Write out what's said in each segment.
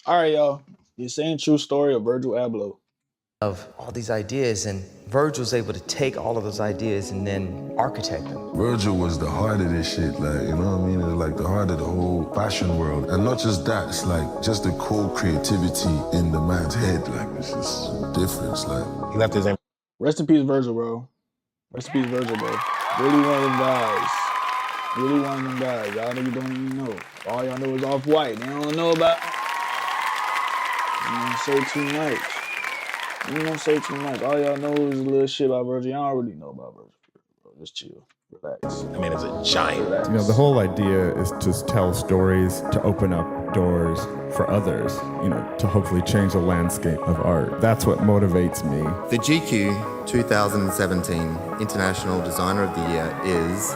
All right, y'all. The insane true story of Virgil Abloh. Of all these ideas, and Virgil was able to take all of those ideas and then architect them. Virgil was the heart of this shit, like, you know what I mean? It's like the heart of the whole fashion world. And not just that, it's like just the cool creativity in the man's head. Like, it's just a difference. Like, He left his Rest in peace, Virgil, bro. Rest in peace, Virgil, bro. Really one of them guys. Really one of them guys. Y'all niggas don't even know. All y'all know is Off-White. They don't know about. You don't say too much. You don't say too much. All y'all know is a little shit about Virgil. Y'all don't really know about Virgil, bro. Just chill. Relax. I mean, it's a giant. Relax. You know, the whole idea is to tell stories, to open up doors for others, you know, to hopefully change the landscape of art. That's what motivates me. The GQ 2017 International Designer of the Year is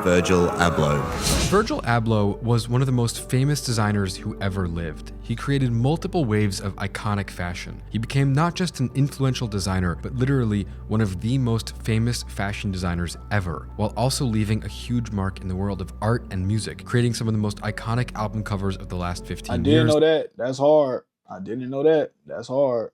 Virgil Abloh. Virgil Abloh was one of the most famous designers who ever lived. He created multiple waves of iconic fashion. He became not just an influential designer, but literally one of the most famous fashion designers ever, while also leaving a huge mark in the world of art and music, creating some of the most iconic album covers of the last 15 years. I didn't know that. That's hard. I didn't know that. That's hard.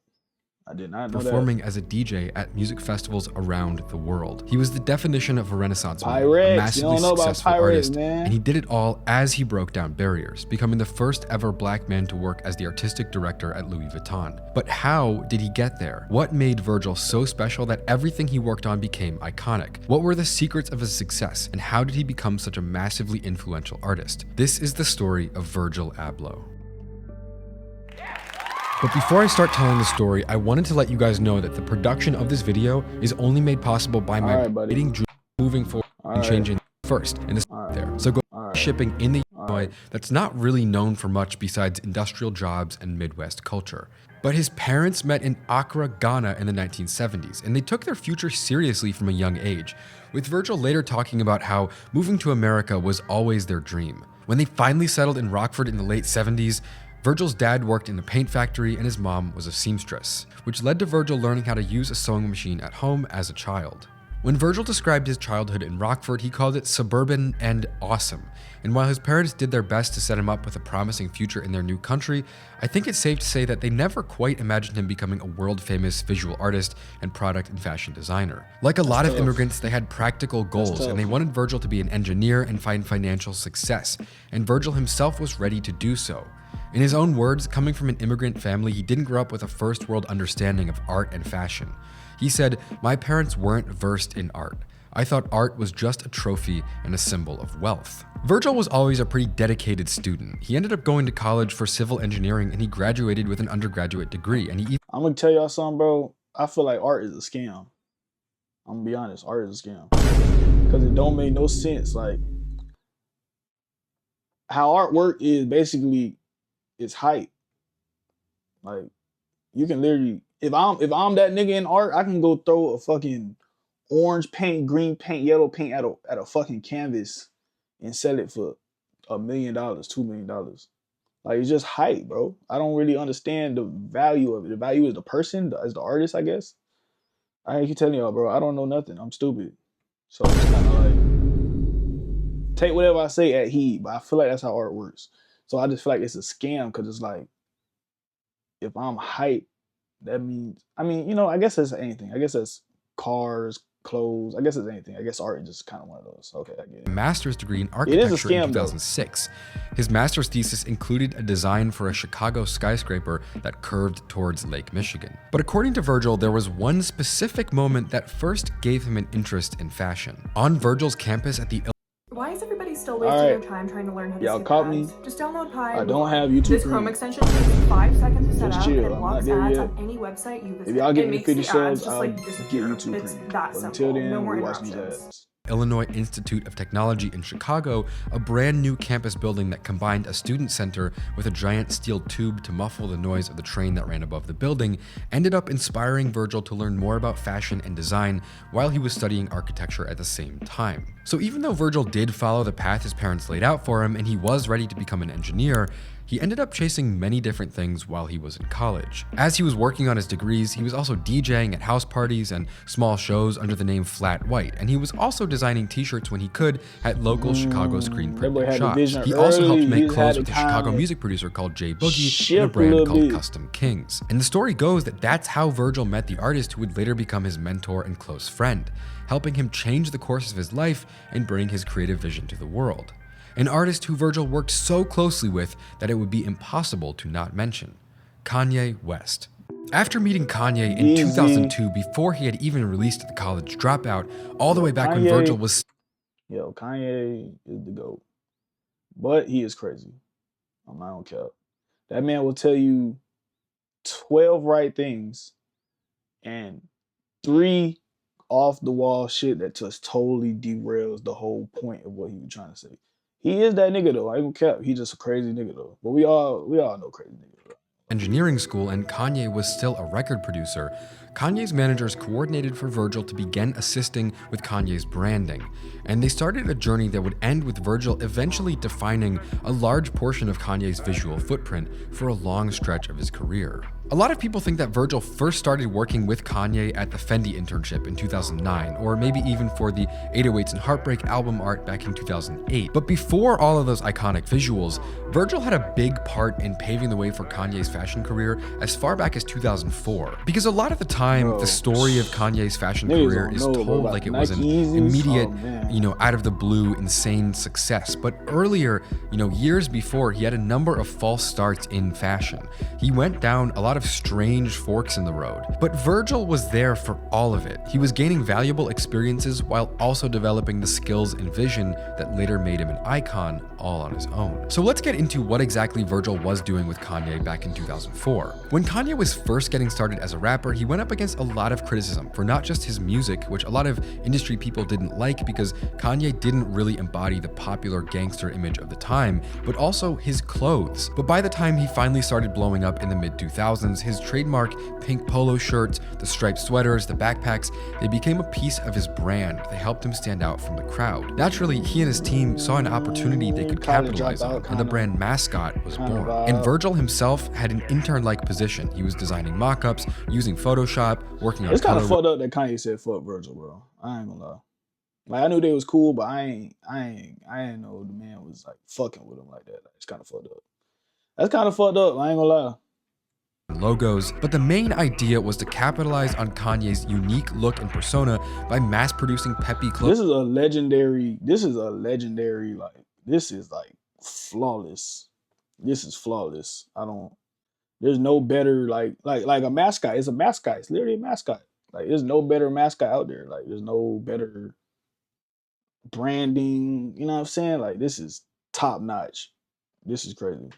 I did not know Performing that. as a DJ at music festivals around the world. He was the definition of a Renaissance man, a Pyrex. You massively don't know about successful Pyrex, artist, man. and he did it all as he broke down barriers, becoming the first ever black man to work as the artistic director at Louis Vuitton. But how did he get there? What made Virgil so special that everything he worked on became iconic? What were the secrets of his success, and how did he become such a massively influential artist? This is the story of Virgil Abloh. But before I start telling the story, I wanted to let you guys know that the production of this video is only made possible by my writing, moving forward and changing first, and this there. So go shipping in the Illinois that's not really known for much besides industrial jobs and Midwest culture. But his parents met in Accra, Ghana in the 1970s, and they took their future seriously from a young age, with Virgil later talking about how moving to America was always their dream. When they finally settled in Rockford in the late 70s, Virgil's dad worked in a paint factory and his mom was a seamstress, which led to Virgil learning how to use a sewing machine at home as a child. When Virgil described his childhood in Rockford, he called it suburban and awesome. And while his parents did their best to set him up with a promising future in their new country, I think it's safe to say that they never quite imagined him becoming a world-famous visual artist and product and fashion designer. Like a lot of immigrants, they had practical goals, and they wanted Virgil to be an engineer and find financial success. And Virgil himself was ready to do so. In his own words, coming from an immigrant family, he didn't grow up with a first world understanding of art and fashion. He said, "My parents weren't versed in art. I thought art was just a trophy and a symbol of wealth." Virgil was always a pretty dedicated student. He ended up going to college for civil engineering and he graduated with an undergraduate degree. And I'm gonna tell y'all something, bro. I feel like art is a scam. I'm gonna be honest, art is a scam. Because it don't make no sense. Like, how artwork is basically, it's hype. Like, you can literally, if I'm that nigga in art, I can go throw a fucking orange paint, green paint, yellow paint at a fucking canvas and sell it for $1 million, $2 million. Like, it's just hype, bro. I don't really understand the value of it. The value is the person, as the artist, I guess. I keep telling y'all, bro, I don't know nothing. I'm stupid. So it's kind of like, take whatever I say at heed, but I feel like that's how art works. So I just feel like it's a scam because it's like, if I'm hype, that means, I mean, you know, I guess that's anything. I guess that's cars, clothes. I guess it's anything. I guess art is just kind of one of those. Okay, I get it. A master's degree in architecture scam, in 2006. His master's thesis included a design for a Chicago skyscraper that curved towards Lake Michigan. But according to Virgil, there was one specific moment that first gave him an interest in fashion. On Virgil's campus at the Why is everybody still wasting their time trying to learn how to Y'all skip caught ads? me. Just download Pi. I don't have YouTube This Premium. Chrome extension takes 5 seconds to set Just up chill, and it I'm blocks not there ads yet. on any website you visit. If y'all give It me makes 50 the ads subs, just I'll like get disappear. YouTube It's Premium. that But simple. until then, No more we watch these interruptions. ads. Illinois Institute of Technology in Chicago, a brand new campus building that combined a student center with a giant steel tube to muffle the noise of the train that ran above the building, ended up inspiring Virgil to learn more about fashion and design while he was studying architecture at the same time. So even though Virgil did follow the path his parents laid out for him and he was ready to become an engineer, he ended up chasing many different things while he was in college. As he was working on his degrees, he was also DJing at house parties and small shows under the name Flat White, and he was also designing t-shirts when he could at local Chicago screen printing shops. He also helped make clothes with a Chicago music producer called Jay Boogie and a brand called Custom Kings. And the story goes that that's how Virgil met the artist who would later become his mentor and close friend, helping him change the course of his life and bring his creative vision to the world. An artist who Virgil worked so closely with that it would be impossible to not mention: Kanye West. After meeting Kanye in 2002, before he had even released The College Dropout, all the way back when Virgil was... Yo, Kanye is the GOAT. But he is crazy. On my own cap. That man will tell you 12 right things and 3 off the wall shit that just totally derails the whole point of what he was trying to say. He is that nigga though. I ain't gonna cap. He just a crazy nigga though. But we all know crazy niggas. Engineering school, and Kanye was still a record producer, Kanye's managers coordinated for Virgil to begin assisting with Kanye's branding, and they started a journey that would end with Virgil eventually defining a large portion of Kanye's visual footprint for a long stretch of his career. A lot of people think that Virgil first started working with Kanye at the Fendi internship in 2009, or maybe even for the 808s and Heartbreak album art back in 2008. But before all of those iconic visuals, Virgil had a big part in paving the way for Kanye's fashion career as far back as 2004. Because a lot of the time, the story of Kanye's fashion career is told like it was an immediate, out of the blue, insane success. But earlier, years before, he had a number of false starts in fashion. He went down a lot of strange forks in the road. But Virgil was there for all of it. He was gaining valuable experiences while also developing the skills and vision that later made him an icon all on his own. So let's get into what exactly Virgil was doing with Kanye back in 2004. When Kanye was first getting started as a rapper, he went up against a lot of criticism for not just his music, which a lot of industry people didn't like because Kanye didn't really embody the popular gangster image of the time, but also his clothes. But by the time he finally started blowing up in the mid-2000s, his trademark pink polo shirts, the striped sweaters, the backpacks, they became a piece of his brand. They helped him stand out from the crowd. Naturally, he and his team saw an opportunity they could capitalize on, and the brand mascot was born. And Virgil himself had an intern-like position. He was designing mock-ups, using Photoshop, working on... It's kind of fucked up that Kanye said fuck Virgil, bro. I ain't gonna lie. Like, I knew they was cool, but I ain't know the man was like fucking with him like that. Like, it's kind of fucked up. That's kind of fucked up. I ain't gonna lie. Logos, but the main idea was to capitalize on Kanye's unique look and persona by mass-producing peppy clothes. This is legendary, like, this is like flawless. This is flawless. There's no better, like a mascot. It's a mascot. It's literally a mascot. Like, there's no better mascot out there. Like, there's no better branding. You know what I'm saying? Like, this is top notch. This is crazy.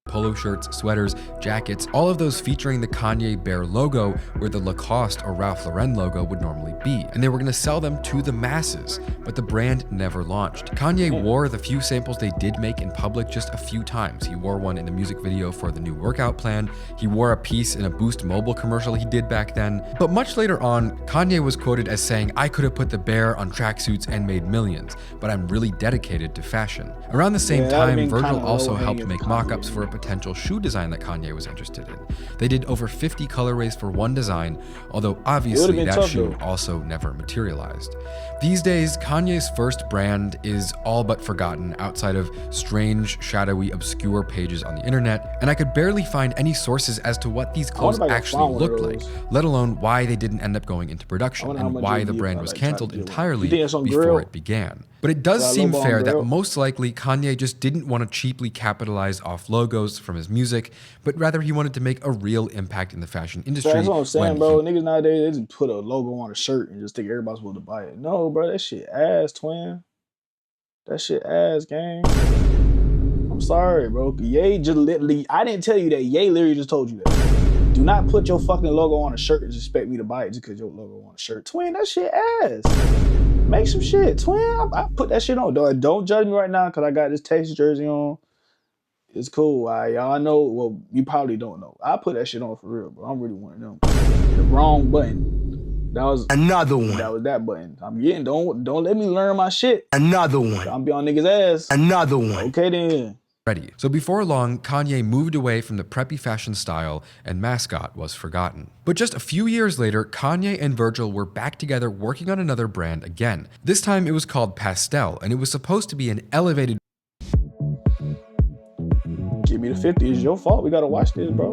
Polo shirts, sweaters, jackets, all of those featuring the Kanye Bear logo where the Lacoste or Ralph Lauren logo would normally be. And they were going to sell them to the masses, but the brand never launched. Kanye wore the few samples they did make in public just a few times. He wore one in a music video for the new workout plan. He wore a piece in a Boost mobile commercial he did back then. But much later on, Kanye was quoted as saying, "I could have put the bear on tracksuits and made millions, but I'm really dedicated to fashion." Around the same time, Virgil also helped make mock-ups for a potential shoe design that Kanye was interested in. They did over 50 colorways for one design, although obviously that shoe also never materialized. These days, Kanye's first brand is all but forgotten outside of strange, shadowy, obscure pages on the internet, and I could barely find any sources as to what these clothes actually looked like, let alone why they didn't end up going into production and why the brand was canceled entirely before it began. But it does seem fair that most likely Kanye just didn't want to cheaply capitalize off logos from his music, but rather he wanted to make a real impact in the fashion industry. That's what I'm saying, bro. Niggas nowadays, they just put a logo on a shirt and just think everybody's supposed to buy it. No, bro, that shit ass, twin. That shit ass, gang. I'm sorry, bro. Ye just literally, I didn't tell you that. Ye literally just told you that. Do not put your fucking logo on a shirt and just expect me to buy it just because your logo on a shirt. Twin, that shit ass. Make some shit, twin. I put that shit on. Don't judge me right now because I got this Texas jersey on. It's cool. Y'all know. Well, you probably don't know. I put that shit on for real, bro. I'm really one of them. The wrong button. That was another one. That was that button. I'm getting. Don't let me learn my shit. Another one. I'm be on niggas' ass. Another one. Okay then. ready. So before long, Kanye moved away from the preppy fashion style and mascot was forgotten. But just a few years later, Kanye and Virgil were back together working on another brand again. This time it was called Pastel, and it was supposed to be an elevated Give me the 50. It's your fault. We gotta watch this, bro.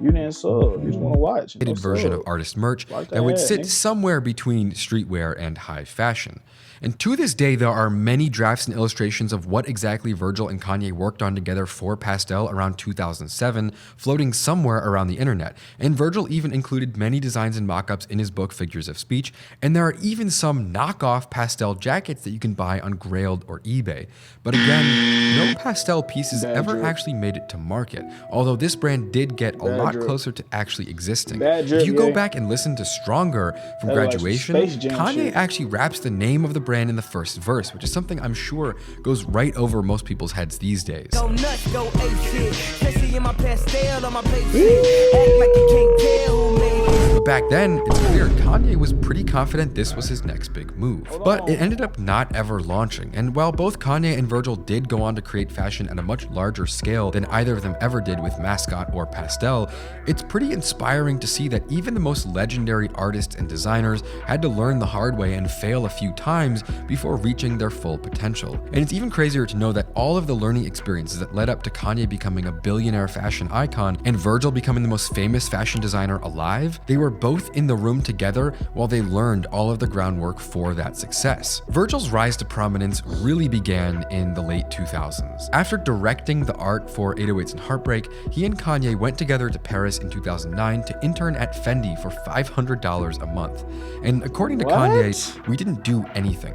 You didn't sub. You just want to watch. No version of artist merch that would sit somewhere between streetwear and high fashion. And to this day, there are many drafts and illustrations of what exactly Virgil and Kanye worked on together for Pastel around 2007, floating somewhere around the internet. And Virgil even included many designs and mock-ups in his book Figures of Speech, and there are even some knockoff Pastel jackets that you can buy on Grailed or eBay. But again, no Pastel pieces ever actually made it to market, although this brand did get a lot closer to actually existing. If you go back and listen to Stronger from Graduation, Kanye actually raps the name of the brand in the first verse, which is something I'm sure goes right over most people's heads these days. Go nuts, go ape shit. In my pastel on my plate shit. Act like you can't tell who made it. But back then, it's clear Kanye was pretty confident this was his next big move. But it ended up not ever launching. And while both Kanye and Virgil did go on to create fashion at a much larger scale than either of them ever did with Mascot or Pastel, it's pretty inspiring to see that even the most legendary artists and designers had to learn the hard way and fail a few times before reaching their full potential. And it's even crazier to know that all of the learning experiences that led up to Kanye becoming a billionaire fashion icon and Virgil becoming the most famous fashion designer alive, they were both in the room together while they learned all of the groundwork for that success. Virgil's rise to prominence really began in the late 2000s. After directing the art for 808s and Heartbreak, he and Kanye went together to Paris in 2009 to intern at Fendi for $500 a month. And according to Kanye, we didn't do anything.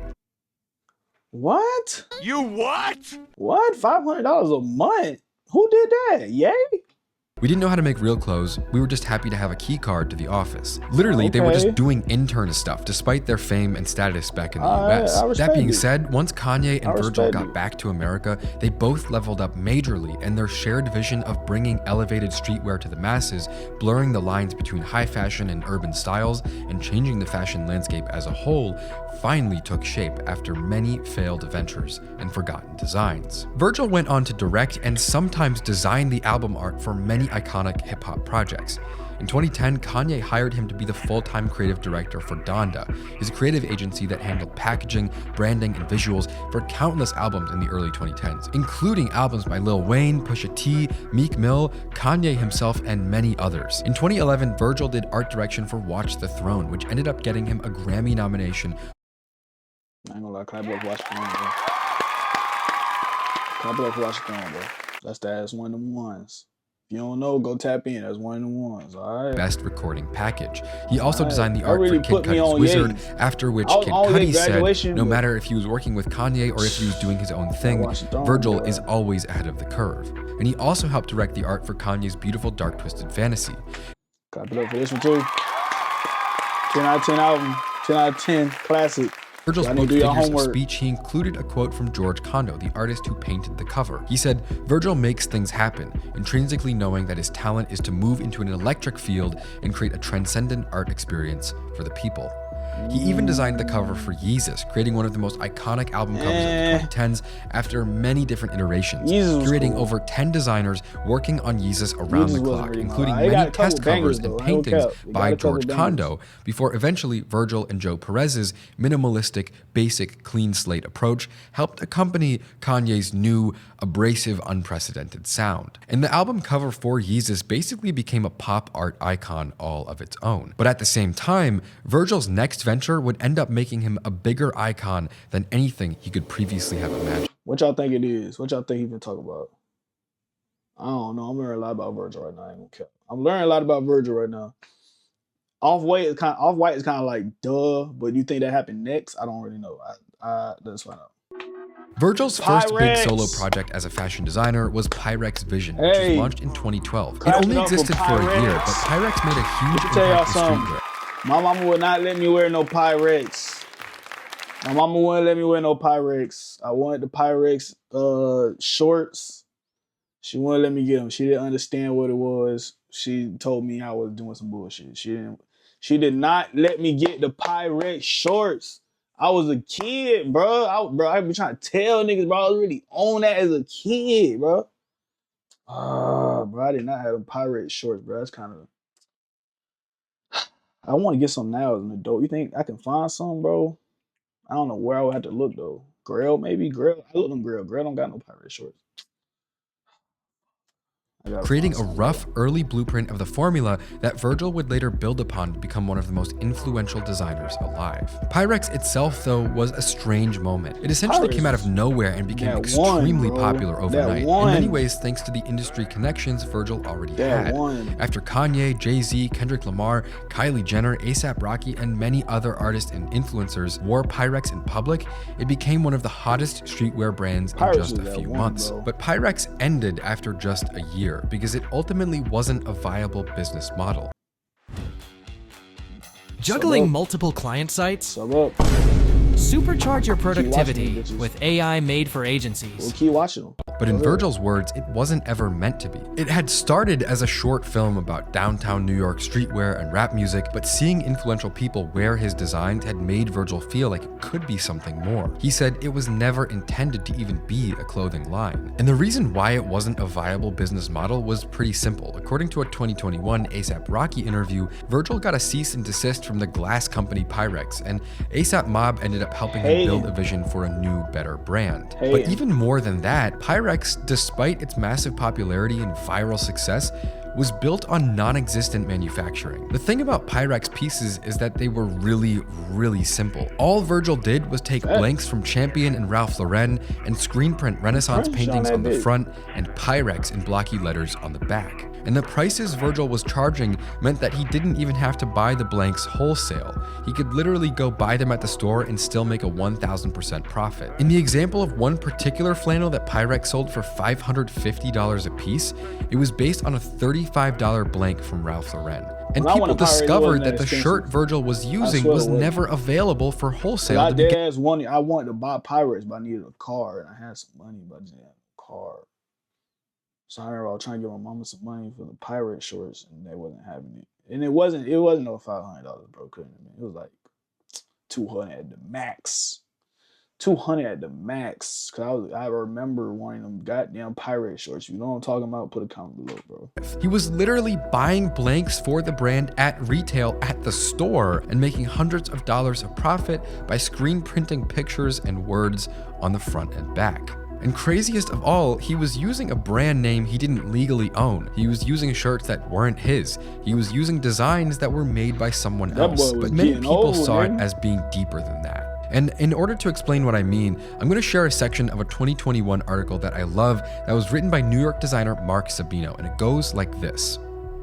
What? You what? What? $500 a month? Who did that? Yay? We didn't know how to make real clothes. We were just happy to have a key card to the office. Literally, they were just doing intern stuff despite their fame and status back in the US. That being said, once Kanye and Virgil got back to America, they both leveled up majorly, and their shared vision of bringing elevated streetwear to the masses, blurring the lines between high fashion and urban styles, and changing the fashion landscape as a whole, finally took shape after many failed ventures and forgotten designs. Virgil went on to direct and sometimes design the album art for many iconic hip-hop projects. In 2010, Kanye hired him to be the full-time creative director for Donda, his creative agency that handled packaging, branding, and visuals for countless albums in the early 2010s, including albums by Lil Wayne, Pusha T, Meek Mill, Kanye himself, and many others. In 2011, Virgil did art direction for Watch the Throne, which ended up getting him a Grammy nomination. I ain't gonna lie, clap up, Watch the Throne, bro. Clap up, Watch the Throne, bro. That's one of them ones. If you don't know, go tap in. That's one of the ones, all right? Best recording package. He also designed the art for Kid Cudi's Wizard, after which Kid Cudi said no matter if he was working with Kanye or if he was doing his own thing, Virgil is always ahead of the curve. And he also helped direct the art for Kanye's beautiful Dark Twisted Fantasy. Clap it up for this one too. 10 out of 10 album, 10 out of 10 classic. Virgil's book Figures of Speech, he included a quote from George Condo, the artist who painted the cover. He said, "Virgil makes things happen, intrinsically knowing that his talent is to move into an electric field and create a transcendent art experience for the people." He even designed the cover for Yeezus, creating one of the most iconic album covers of the 2010s after many different iterations, curating over 10 designers working on Yeezus around the clock, including many test covers and paintings by George Condo, before eventually Virgil and Joe Perez's minimalistic, basic, clean slate approach helped accompany Kanye's new, abrasive, unprecedented sound. And the album cover for Yeezus basically became a pop art icon all of its own. But at the same time, Virgil's next venture would end up making him a bigger icon than anything he could previously have imagined. What y'all think it is? What y'all think he been talking about? I don't know. I'm learning a lot about Virgil right now. I ain't gonna care. I'm learning a lot about Virgil right now. Off-White is kind of like duh, but you think that happened next? I don't really know. Let's find out. Virgil's first big solo project as a fashion designer was Pyrex Vision, which was launched in 2012. It only existed for a year, but Pyrex made a huge impact in streetwear. My mama would not let me wear no Pyrex. My mama wouldn't let me wear no Pyrex. I wanted the Pyrex shorts. She wouldn't let me get them. She didn't understand what it was. She told me I was doing some bullshit. She did not let me get the Pyrex shorts. I was a kid, bro. I been trying to tell niggas, bro. I was really on that as a kid, bro. Bro, I did not have them pirate shorts, bro. That's kind of. I want to get some now as an adult. You think I can find some, bro? I don't know where I would have to look though. Grail, maybe Grail. I look them Grail. Grail don't got no pirate shorts. Creating a rough, early blueprint of the formula that Virgil would later build upon to become one of the most influential designers alive. Pyrex itself, though, was a strange moment. It essentially came out of nowhere and became extremely popular overnight, in many ways thanks to the industry connections Virgil already had. After Kanye, Jay-Z, Kendrick Lamar, Kylie Jenner, A$AP Rocky, and many other artists and influencers wore Pyrex in public, it became one of the hottest streetwear brands in just a few months. But Pyrex ended after just a year, because it ultimately wasn't a viable business model. Juggling multiple client sites? Supercharge your productivity with AI made for agencies. We'll keep watching them. But in Virgil's words, it wasn't ever meant to be. It had started as a short film about downtown New York streetwear and rap music, but seeing influential people wear his designs had made Virgil feel like it could be something more. He said it was never intended to even be a clothing line. And the reason why it wasn't a viable business model was pretty simple. According to a 2021 A$AP Rocky interview, Virgil got a cease and desist from the glass company Pyrex, and A$AP Mob ended up helping him build a vision for a new, better brand. But even more than that, Pyrex, despite its massive popularity and viral success, was built on non-existent manufacturing. The thing about Pyrex pieces is that they were really, really simple. All Virgil did was take blanks from Champion and Ralph Lauren and screen print Renaissance paintings on the front and Pyrex in blocky letters on the back. And the prices Virgil was charging meant that he didn't even have to buy the blanks wholesale. He could literally go buy them at the store and still make a 1,000% profit. In the example of one particular flannel that Pyrex sold for $550 a piece, it was based on a $35 blank from Ralph Lauren. And people discovered that the shirt Virgil was using was never available for wholesale. I wanted to buy Pyrex, but I needed a car, and I had some money, but I just didn't have a car. So I remember I was trying to give my mama some money for the pirate shorts, and they wasn't having it. And it wasn't no $500, bro. It was like 200 at the max. 200 at the max. Cause I remember wanting them goddamn pirate shorts. You know what I'm talking about? Put a comment below, bro. He was literally buying blanks for the brand at retail at the store and making hundreds of dollars of profit by screen printing pictures and words on the front and back. And craziest of all, he was using a brand name he didn't legally own. He was using shirts that weren't his. He was using designs that were made by someone else. But many people saw it as being deeper than that. And in order to explain what I mean, I'm going to share a section of a 2021 article that I love that was written by New York designer Mark Sabino, and it goes like this.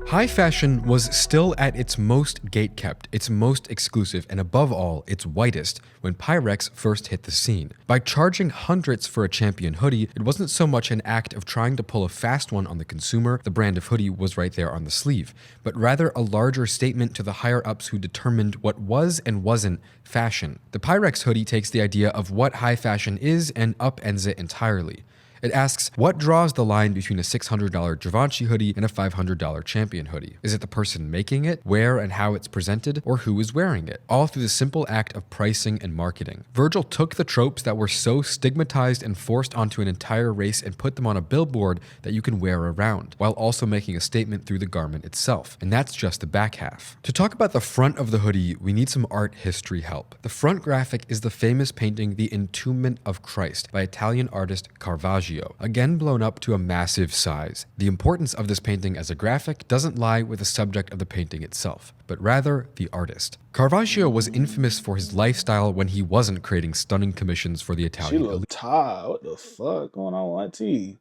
High fashion was still at its most gatekept, its most exclusive, and above all, its whitest when Pyrex first hit the scene. By charging hundreds for a Champion hoodie, it wasn't so much an act of trying to pull a fast one on the consumer, the brand of hoodie was right there on the sleeve, but rather a larger statement to the higher-ups who determined what was and wasn't fashion. The Pyrex hoodie takes the idea of what high fashion is and upends it entirely. It asks, what draws the line between a $600 Givenchy hoodie and a $500 Champion hoodie? Is it the person making it, where and how it's presented, or who is wearing it? All through the simple act of pricing and marketing. Virgil took the tropes that were so stigmatized and forced onto an entire race and put them on a billboard that you can wear around, while also making a statement through the garment itself. And that's just the back half. To talk about the front of the hoodie, we need some art history help. The front graphic is the famous painting The Entombment of Christ by Italian artist Caravaggio, again blown up to a massive size. The importance of this painting as a graphic doesn't lie with the subject of the painting itself, but rather the artist. Caravaggio was infamous for his lifestyle when he wasn't creating stunning commissions for the Italian elite. Tired. What the fuck going on with Auntie?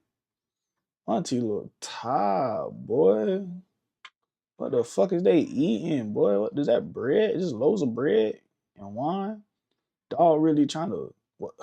Auntie look tired, boy. What the fuck is they eating, boy? What is that bread? Just loads of bread and wine? Dog really trying to what?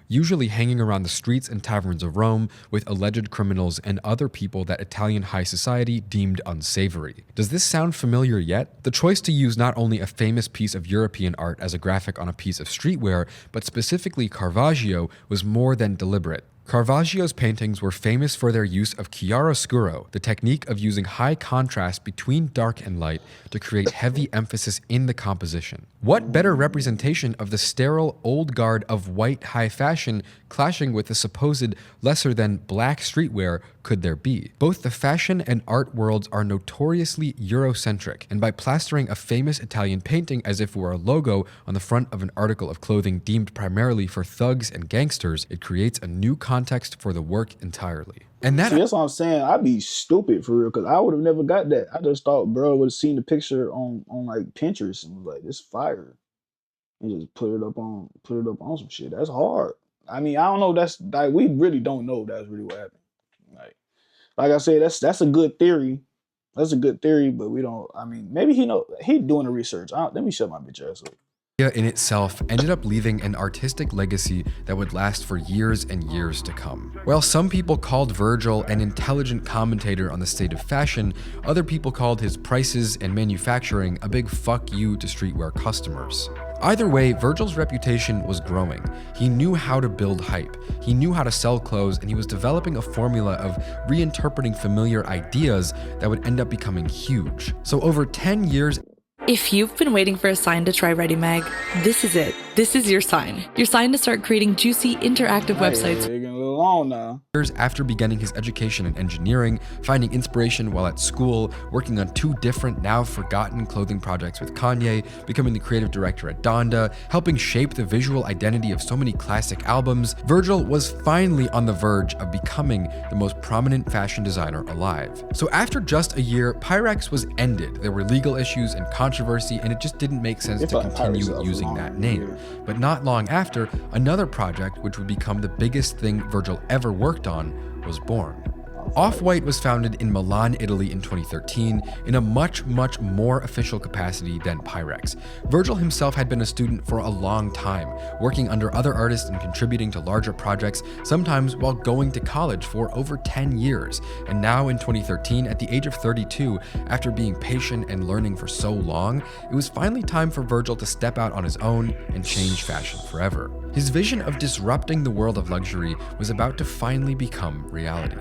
Usually hanging around the streets and taverns of Rome with alleged criminals and other people that Italian high society deemed unsavory. Does this sound familiar yet? The choice to use not only a famous piece of European art as a graphic on a piece of streetwear, but specifically Caravaggio, was more than deliberate. Caravaggio's paintings were famous for their use of chiaroscuro, the technique of using high contrast between dark and light to create heavy emphasis in the composition. What better representation of the sterile old guard of white high fashion clashing with the supposed lesser than black streetwear could there be? Both the fashion and art worlds are notoriously Eurocentric, and by plastering a famous Italian painting as if it were a logo on the front of an article of clothing deemed primarily for thugs and gangsters, it creates a new context for the work entirely. And See, that's what I'm saying. I'd be stupid for real, because I would have never got that. I just thought bro would have seen the picture on like Pinterest and was like, this fire. And just put it up on some shit. That's hard. I mean, I don't know. That's like, we really don't know if that's really what happened. Like I said, that's a good theory. That's a good theory, but we don't. I mean, maybe he doing the research. Let me shut my bitch ass up. In itself ended up leaving an artistic legacy that would last for years and years to come. While some people called Virgil an intelligent commentator on the state of fashion, other people called his prices and manufacturing a big fuck you to streetwear customers. Either way, Virgil's reputation was growing. He knew how to build hype, he knew how to sell clothes, and he was developing a formula of reinterpreting familiar ideas that would end up becoming huge. So over 10 years, if you've been waiting for a sign to try Ready Mag, this is it. This is your sign. Your sign to start creating juicy, interactive websites. Getting a little long now. Years after beginning his education in engineering, finding inspiration while at school, working on 2 different now forgotten clothing projects with Kanye, becoming the creative director at Donda, helping shape the visual identity of so many classic albums, Virgil was finally on the verge of becoming the most prominent fashion designer alive. So after just a year, Pyrex was ended. There were legal issues and controversy, and it just didn't make sense to continue using that name. But not long after, another project, which would become the biggest thing Virgil ever worked on, was born. Off-White was founded in Milan, Italy in 2013 in a much more official capacity than Pyrex. Virgil himself had been a student for a long time, working under other artists and contributing to larger projects, sometimes while going to college for over 10 years. And now in 2013, at the age of 32, after being patient and learning for so long, it was finally time for Virgil to step out on his own and change fashion forever. His vision of disrupting the world of luxury was about to finally become reality.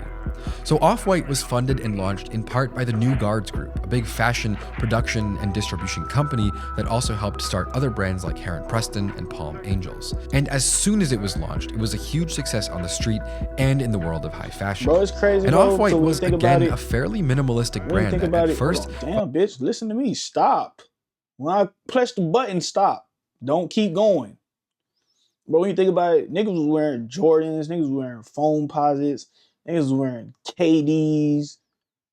So Off-White was funded and launched in part by the New Guards Group, a big fashion, production, and distribution company that also helped start other brands like Heron Preston and Palm Angels. And as soon as it was launched, it was a huge success on the street and in the world of high fashion. Bro, it's crazy. And Off-White so was again a fairly minimalistic brand that at first... Damn, bitch, listen to me. Stop. When I press the button, stop. Don't keep going. Bro, when you think about it, niggas was wearing Jordans, niggas was wearing foam posits, niggas was wearing KDs,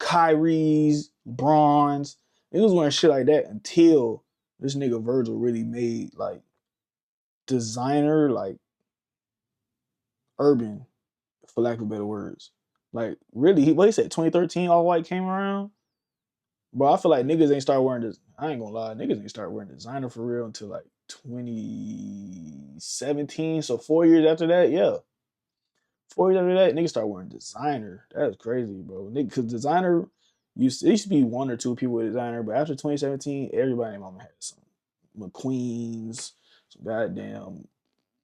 Kyries, Bronze. Niggas was wearing shit like that until this nigga Virgil really made like designer, like urban, for lack of better words. Like really, what he said, 2013 All-White came around? Bro, I feel like niggas ain't start wearing this. I ain't gonna lie, niggas ain't start wearing designer for real until like 2017. So 4 years after that, yeah. 4 years after that, niggas start wearing designer. That's crazy, bro. Because designer, it used to be 1 or 2 people with designer, but after 2017, everybody in mama had some McQueens, some goddamn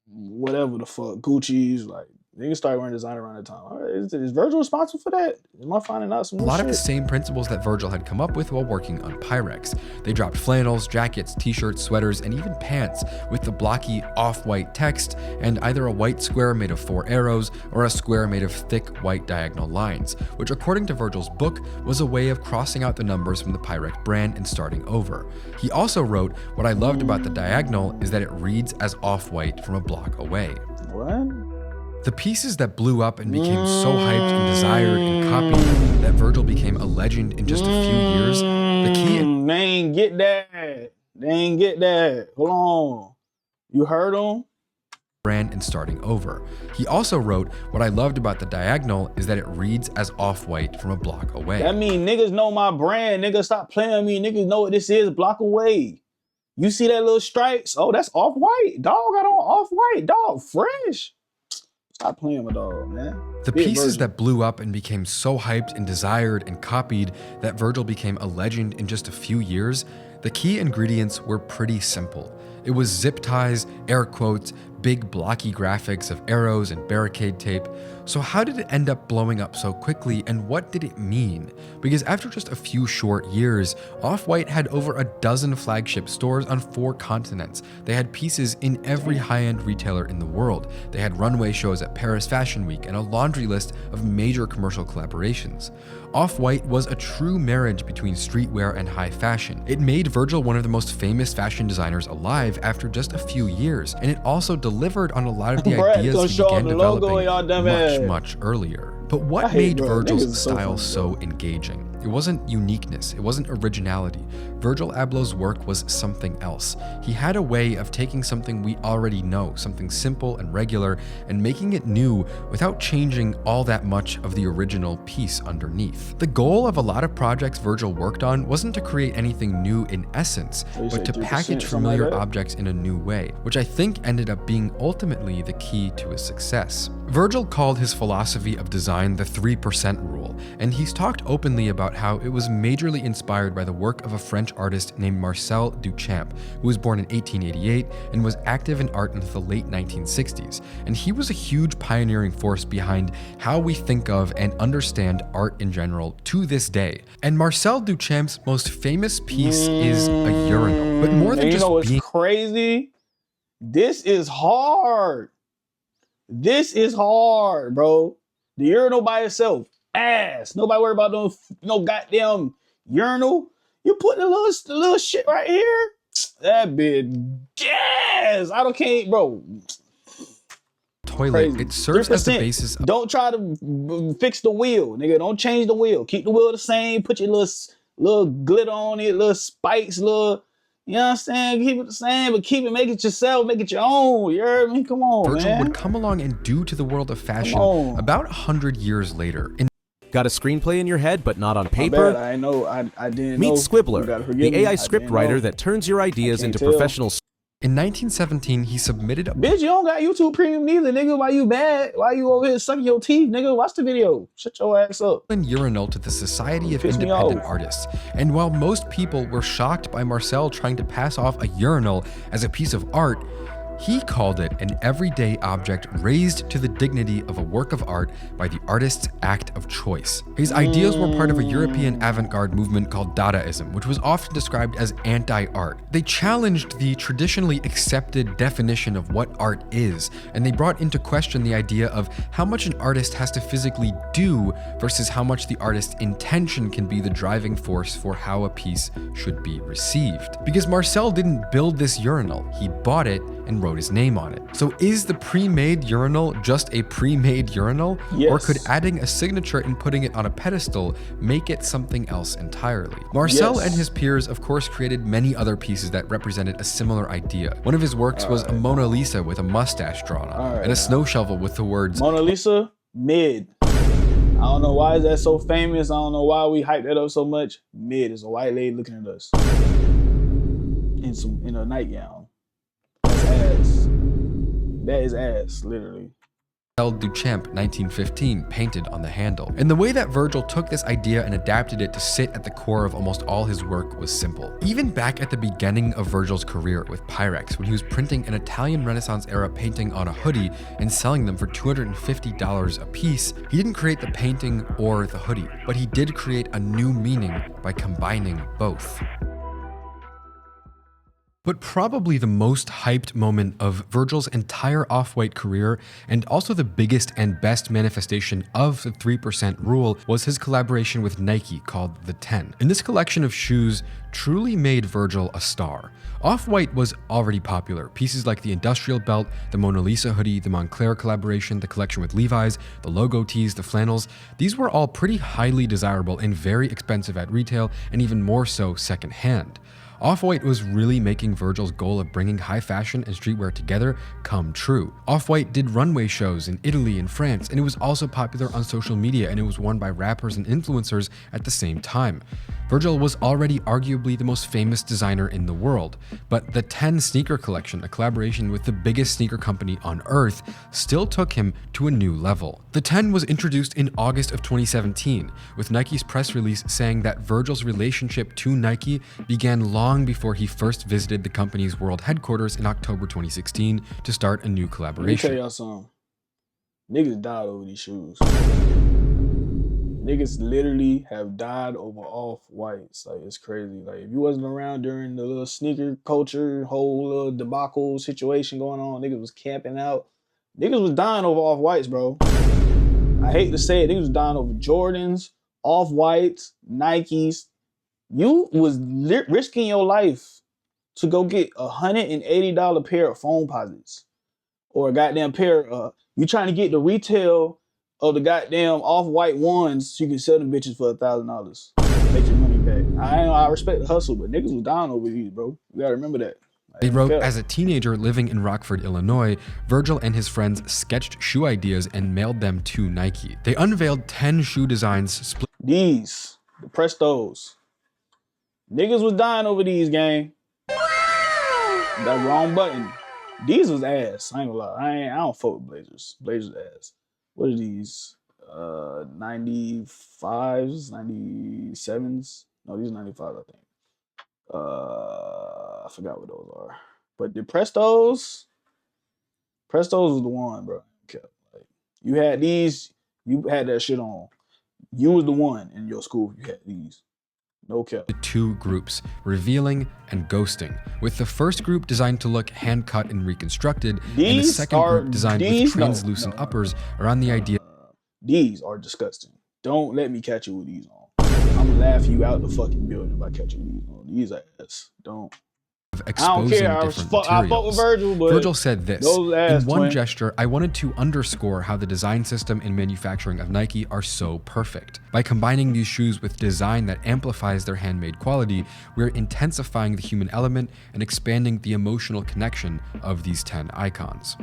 whatever the fuck, Gucci's, like. Niggas started wearing designer around that time. All right, is Virgil responsible for that? Am I finding out some new shit? A lot of the same principles that Virgil had come up with while working on Pyrex. They dropped flannels, jackets, t-shirts, sweaters, and even pants with the blocky off-white text and either a white square made of 4 arrows or a square made of thick white diagonal lines, which according to Virgil's book was a way of crossing out the numbers from the Pyrex brand and starting over. He also wrote, "What I loved about the diagonal is that it reads as off-white from a block away." What? The pieces that blew up and became so hyped and desired and copied that Virgil became a legend in just a few years, the key... They ain't get that. They ain't get that. Hold on. You heard him? Brand and starting over. He also wrote, "What I loved about the diagonal is that it reads as off-white from a block away." That mean niggas know my brand. Niggas stop playing with me. Niggas know what this is, a block away. You see that little stripes? Oh, that's off-white. Dog got on off-white. Dog, fresh. Stop playing with dog, man. The pieces that blew up and became so hyped and desired and copied that Virgil became a legend in just a few years, The key ingredients were pretty simple. It was zip ties, air quotes, big blocky graphics of arrows and barricade tape. So how did it end up blowing up so quickly, and what did it mean? Because after just a few short years, Off-White had over a dozen flagship stores on 4 continents. They had pieces in every high-end retailer in the world. They had runway shows at Paris Fashion Week and a laundry list of major commercial collaborations. Off-White was a true marriage between streetwear and high fashion. It made Virgil one of the most famous fashion designers alive after just a few years, and it also delivered on a lot of the ideas he began developing much earlier. But what made Virgil's style so engaging? It wasn't uniqueness, it wasn't originality. Virgil Abloh's work was something else. He had a way of taking something we already know, something simple and regular, and making it new without changing all that much of the original piece underneath. The goal of a lot of projects Virgil worked on wasn't to create anything new in essence, but to package familiar objects in a new way, which I think ended up being ultimately the key to his success. Virgil called his philosophy of design the 3% rule, and he's talked openly about how it was majorly inspired by the work of a French artist named Marcel Duchamp, who was born in 1888 and was active in art until the late 1960s. And he was a huge pioneering force behind how we think of and understand art in general to this day. And Marcel Duchamp's most famous piece is a urinal. But more than just being crazy, this is hard. This is hard, bro. The urinal by itself, ass. Nobody worry about no goddamn urinal. You put the little shit right here. That bit gas. I can't, bro. Toilet. Crazy. It serves 3%. as the basis of— Don't try to fix the wheel, nigga. Don't change the wheel. Keep the wheel the same. Put your little glitter on it, little spikes, little. You know what I'm saying? Keep it the same, but make it yourself, make it your own. You heard me? Come on, Virgil man. would come along and do to the world of fashion about 100 years later. Got a screenplay in your head, but not on paper? I know. I didn't Meet know. Squibbler, the AI script writer that turns your ideas into professional. In 1917, he submitted a— Bitch, you don't got YouTube Premium neither, nigga. Why you mad? Why you over here sucking your teeth, nigga? Watch the video. Shut your ass up. urinal to the Society of Independent Artists. And while most people were shocked by Marcel trying to pass off a urinal as a piece of art, he called it an everyday object raised to the dignity of a work of art by the artist's act of choice. His ideas were part of a European avant-garde movement called Dadaism, which was often described as anti-art. They challenged the traditionally accepted definition of what art is, and they brought into question the idea of how much an artist has to physically do versus how much the artist's intention can be the driving force for how a piece should be received. Because Marcel didn't build this urinal, he bought it and wrote his name on it. So is the pre-made urinal just a pre-made urinal? Yes. Or could adding a signature and putting it on a pedestal make it something else entirely? Marcel and his peers of course created many other pieces that represented a similar idea. One of his works was a Mona Lisa with a mustache drawn on it, and a snow shovel with the words Mona Lisa, mid. I don't know why is that so famous. I don't know why we hype that up so much. Mid is a white lady looking at us in a nightgown. Ass. That is ass, literally. Duchamp 1915 painted on the handle. And the way that Virgil took this idea and adapted it to sit at the core of almost all his work was simple. Even back at the beginning of Virgil's career with Pyrex, when he was printing an Italian Renaissance era painting on a hoodie and selling them for $250 a piece, he didn't create the painting or the hoodie, but he did create a new meaning by combining both. But probably the most hyped moment of Virgil's entire Off-White career, and also the biggest and best manifestation of the 3% rule, was his collaboration with Nike called the 10. And this collection of shoes truly made Virgil a star. Off-White was already popular. Pieces like the Industrial Belt, the Mona Lisa hoodie, the Moncler collaboration, the collection with Levi's, the logo tees, the flannels, these were all pretty highly desirable and very expensive at retail, and even more so secondhand. Off-White was really making Virgil's goal of bringing high fashion and streetwear together come true. Off-White did runway shows in Italy and France, and it was also popular on social media, and it was worn by rappers and influencers at the same time. Virgil was already arguably the most famous designer in the world, but the 10 sneaker collection, a collaboration with the biggest sneaker company on earth, still took him to a new level. The 10 was introduced in August of 2017, with Nike's press release saying that Virgil's relationship to Nike began long before he first visited the company's world headquarters in October 2016 to start a new collaboration. Let me tell y'all something. Niggas died over these shoes. Niggas literally have died over off-whites. Like, it's crazy. Like, if you wasn't around during the little sneaker culture, whole little debacle situation going on, niggas was camping out. Niggas was dying over off-whites, bro. I hate to say it, niggas was dying over Jordans, off-whites, Nikes. You was risking your life to go get a $180 pair of phone posits. Or a goddamn pair of, you trying to get the retail of the goddamn off-white ones so you can sell them bitches for $1,000. Make your money back. I respect the hustle, but niggas was dying over these, bro. You gotta remember that. They wrote, as a teenager living in Rockford, Illinois, Virgil and his friends sketched shoe ideas and mailed them to Nike. They unveiled 10 shoe designs split. These, the Prestos. Niggas was dying over these, gang. That wrong button. These was ass. I ain't gonna lie. I don't fuck with Blazers. Blazers ass. What are these? 95s, 97s? No, these are 95s, I think. I forgot what those are. But the Prestos was the one, bro. Okay. Like, you had these, you had that shit on. You was the one in your school. You had these. No cap. The two groups, revealing and ghosting, with the first group designed to look hand-cut and reconstructed, and the second group designed with translucent uppers around the idea. These are disgusting. Don't let me catch you with these on. I'm gonna laugh you out the fucking building if I catch you with these on. These are ass. Don't. Exposing different materials. Virgil, but Virgil said this, in one gesture, I wanted to underscore how the design system and manufacturing of Nike are so perfect. By combining these shoes with design that amplifies their handmade quality, we're intensifying the human element and expanding the emotional connection of these 10 icons.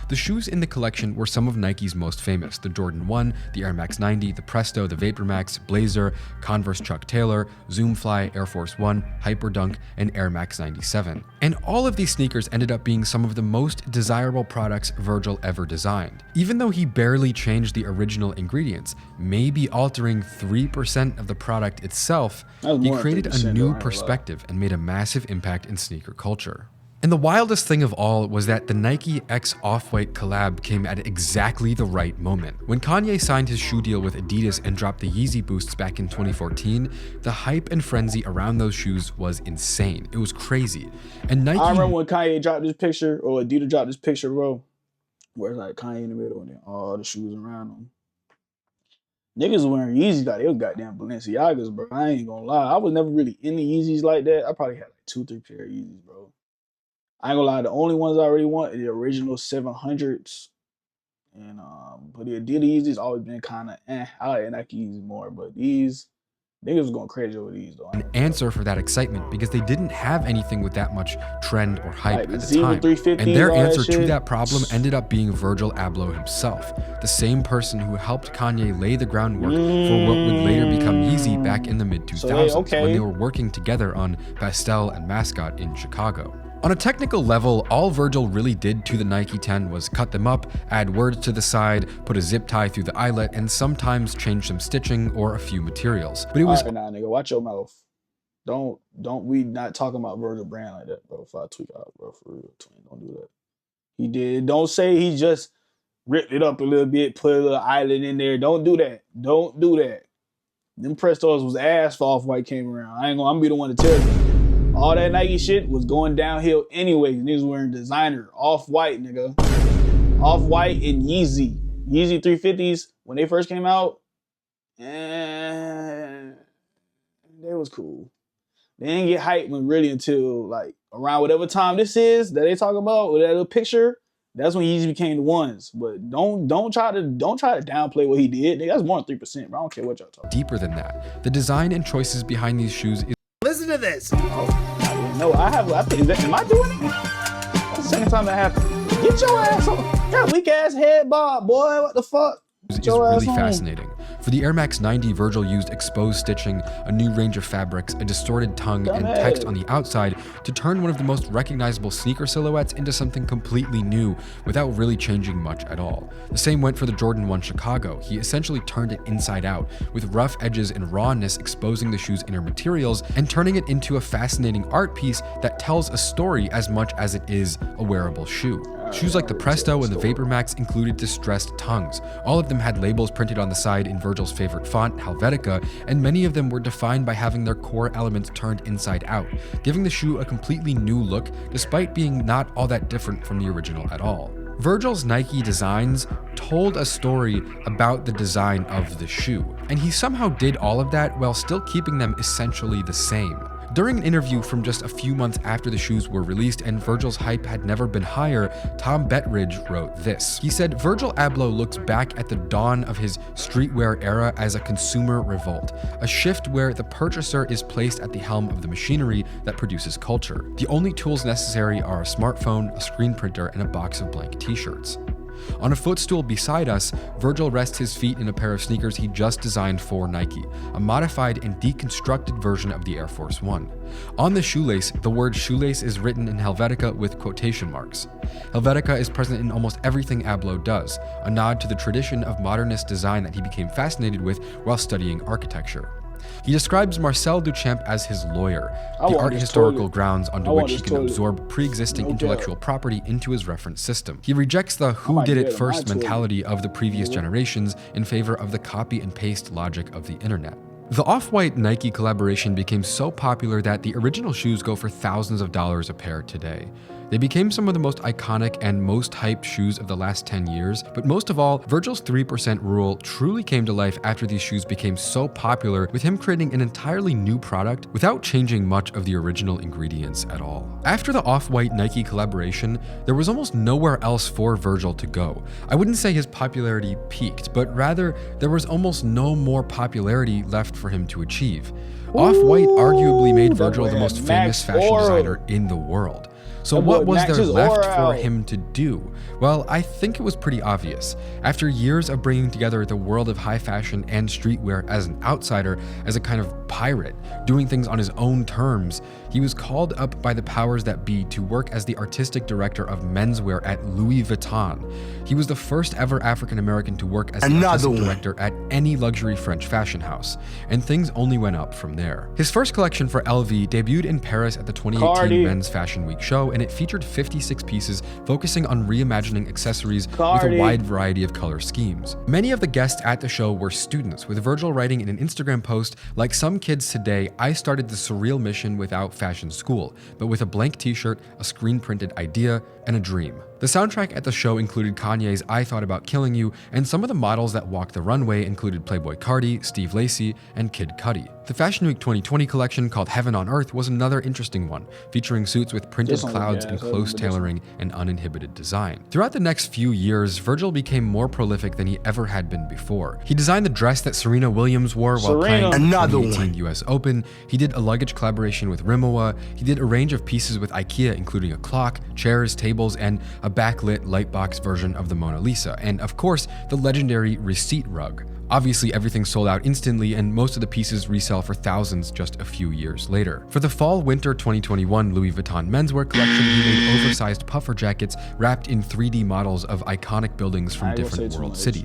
The shoes in the collection were some of Nike's most famous: the Jordan 1, the Air Max 90, the Presto, the Vapor Max, Blazer, Converse Chuck Taylor, Zoomfly, Air Force 1, Hyperdunk, and Air Max 97. And all of these sneakers ended up being some of the most desirable products Virgil ever designed. Even though he barely changed the original ingredients, maybe altering 3% of the product itself, he created a new perspective and made a massive impact in sneaker culture. And the wildest thing of all was that the Nike X Off-White collab came at exactly the right moment. When Kanye signed his shoe deal with Adidas and dropped the Yeezy Boosts back in 2014, the hype and frenzy around those shoes was insane. It was crazy. And Nike— I remember when Kanye dropped this picture, or Adidas dropped this picture, bro, where it's like Kanye in the middle and then all the shoes around him. Niggas wearing Yeezys like they was goddamn Balenciagas, bro. I ain't gonna lie. I was never really into Yeezys like that. I probably had like 2-3 pair of Yeezys, bro. I ain't gonna lie, the only ones I really want are the original 700s. And but the Adidas Yeezys always been kind of I like Nike Yeezys more, but these niggas was going crazy over these though. An answer for that excitement because they didn't have anything with that much trend or hype like at the time. And their answer to that problem ended up being Virgil Abloh himself, the same person who helped Kanye lay the groundwork for what would later become Yeezy back in the mid-2000s when they were working together on Pastel and Mascot in Chicago. On a technical level, all Virgil really did to the Nike 10 was cut them up, add words to the side, put a zip tie through the eyelet, and sometimes change some stitching or a few materials. But it was— Nah, nigga, watch your mouth. Don't we not talking about Virgil brand like that, bro. If I tweak out, bro, for real, twin, don't do that. He did. Don't say he just ripped it up a little bit, put a little eyelet in there. Don't do that. Don't do that. Them Prestos was ass for Off-White came around. I'm gonna be the one to tell you. All that Nike shit was going downhill anyway. Niggas wearing designer, Off-White, nigga. Off-White and Yeezy. Yeezy 350s, when they first came out, they was cool. They didn't get hyped really until like around whatever time this is that they talk about, with that little picture. That's when Yeezy became the ones. But don't try to downplay what he did. Nigga, that's more than 3%, bro. I don't care what y'all talking about. Deeper than that. The design and choices behind these shoes is— Listen to this. No, I think, am I doing it? That's the second time that happened. Get your ass on. Got weak ass head bob, boy. What the fuck? Is really fascinating. For the Air Max 90, Virgil used exposed stitching, a new range of fabrics, a distorted tongue, and text on the outside to turn one of the most recognizable sneaker silhouettes into something completely new without really changing much at all. The same went for the Jordan 1 Chicago. He essentially turned it inside out, with rough edges and rawness exposing the shoe's inner materials and turning it into a fascinating art piece that tells a story as much as it is a wearable shoe. Shoes like the Presto and the Vapor Max included distressed tongues. All of them had labels printed on the side in Virgil's favorite font, Helvetica, and many of them were defined by having their core elements turned inside out, giving the shoe a completely new look despite being not all that different from the original at all. Virgil's Nike designs told a story about the design of the shoe, and he somehow did all of that while still keeping them essentially the same. During an interview from just a few months after the shoes were released and Virgil's hype had never been higher, Tom Bettridge wrote this. He said, "Virgil Abloh looks back at the dawn of his streetwear era as a consumer revolt, a shift where the purchaser is placed at the helm of the machinery that produces culture. The only tools necessary are a smartphone, a screen printer, and a box of blank t-shirts." On a footstool beside us, Virgil rests his feet in a pair of sneakers he just designed for Nike, a modified and deconstructed version of the Air Force One. On the shoelace, the word shoelace is written in Helvetica with quotation marks. Helvetica is present in almost everything Abloh does, a nod to the tradition of modernist design that he became fascinated with while studying architecture. He describes Marcel Duchamp as his lawyer, the art historical grounds onto which he can absorb pre-existing intellectual property into his reference system. He rejects the who did it first mentality of the previous generations in favor of the copy and paste logic of the internet. The Off-White Nike collaboration became so popular that the original shoes go for thousands of dollars a pair today. They became some of the most iconic and most hyped shoes of the last 10 years, but most of all, Virgil's 3% rule truly came to life after these shoes became so popular, with him creating an entirely new product without changing much of the original ingredients at all. After the Off-White Nike collaboration, there was almost nowhere else for Virgil to go. I wouldn't say his popularity peaked, but rather there was almost no more popularity left for him to achieve. Off-White arguably made Virgil the most famous fashion designer in the world. So what was there left for him to do? Well, I think it was pretty obvious. After years of bringing together the world of high fashion and streetwear as an outsider, as a kind of pirate, doing things on his own terms, he was called up by the powers that be to work as the artistic director of menswear at Louis Vuitton. He was the first ever African American to work as the artistic director at any luxury French fashion house, and things only went up from there. His first collection for LV debuted in Paris at the 2018 Men's Fashion Week show, and it featured 56 pieces focusing on reimagining accessories with a wide variety of color schemes. Many of the guests at the show were students, with Virgil writing in an Instagram post, "Like some kids today, I started the surreal mission without fashion school, but with a blank t-shirt, a screen-printed idea, and a dream." The soundtrack at the show included Kanye's I Thought About Killing You, and some of the models that walked the runway included Playboy Cardi, Steve Lacy, and Kid Cudi. The Fashion Week 2020 collection called Heaven on Earth was another interesting one, featuring suits with printed clouds and close tailoring and uninhibited design. Throughout the next few years, Virgil became more prolific than he ever had been before. He designed the dress that Serena Williams wore while playing the 2018 US Open. He did a luggage collaboration with Rimowa. He did a range of pieces with IKEA, including a clock, chairs, tables, and a backlit lightbox version of the Mona Lisa, and of course, the legendary receipt rug. Obviously, everything sold out instantly, and most of the pieces resell for thousands just a few years later. For the Fall/Winter 2021 Louis Vuitton menswear collection, he made oversized puffer jackets wrapped in 3D models of iconic buildings from different world cities.